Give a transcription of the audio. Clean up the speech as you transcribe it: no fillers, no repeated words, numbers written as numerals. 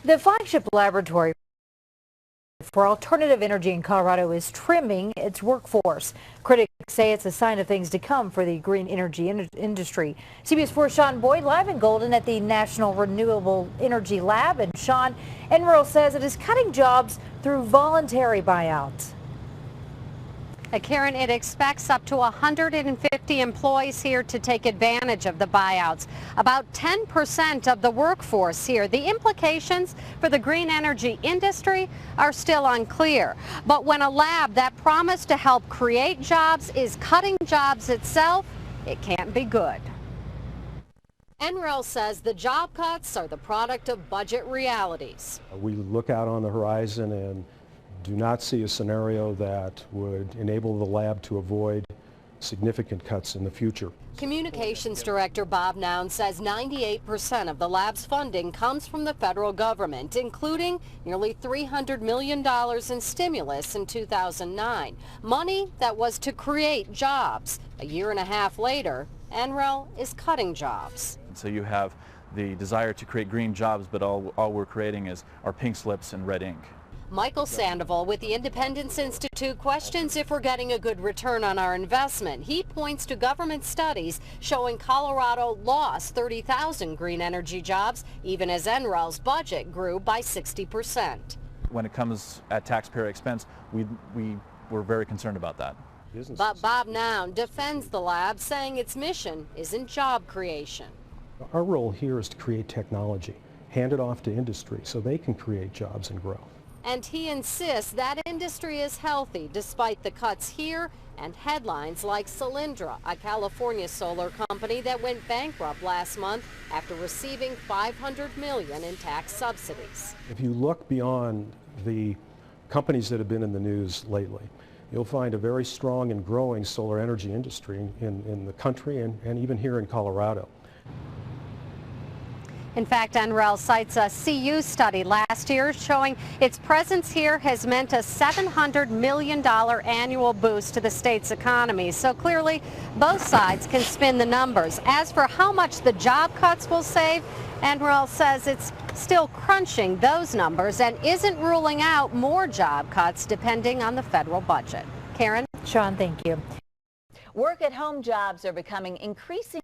The flagship laboratory for alternative energy in Colorado is trimming its workforce. Critics say it's a sign of things to come for the green energy industry. CBS 4's Sean Boyd live in Golden at the National Renewable Energy Lab. And Sean, NREL says it is cutting jobs through voluntary buyouts. Karen, it expects up to 150 employees here to take advantage of the buyouts. About 10% of the workforce here. The implications for the green energy industry are still unclear. But when a lab that promised to help create jobs is cutting jobs itself, it can't be good. NREL says the job cuts are the product of budget realities. We look out on the horizon and do not see a scenario that would enable the lab to avoid significant cuts in the future. Communications Director Bob Noun says 98% of the lab's funding comes from the federal government, including nearly $300 million in stimulus in 2009. Money that was to create jobs. A year and a half later, NREL is cutting jobs. So you have the desire to create green jobs, but all we're creating are pink slips and red ink. Michael Sandoval with the Independence Institute questions if we're getting a good return on our investment. He points to government studies showing Colorado lost 30,000 green energy jobs, even as NREL's budget grew by 60%. When it comes at taxpayer expense, we're very concerned about that. But Bob Noun defends the lab, saying its mission isn't job creation. Our role here is to create technology, hand it off to industry so they can create jobs and grow. And he insists that industry is healthy despite the cuts here and headlines like Solyndra, a California solar company that went bankrupt last month after receiving $500 million in tax subsidies. If you look beyond the companies that have been in the news lately, you'll find a very strong and growing solar energy industry in the country and even here in Colorado. In fact, NREL cites a CU study last year showing its presence here has meant a $700 million annual boost to the state's economy. So clearly, both sides can spin the numbers. As for how much the job cuts will save, NREL says it's still crunching those numbers and isn't ruling out more job cuts depending on the federal budget. Karen? Sean, thank you. Work-at-home jobs are becoming increasingly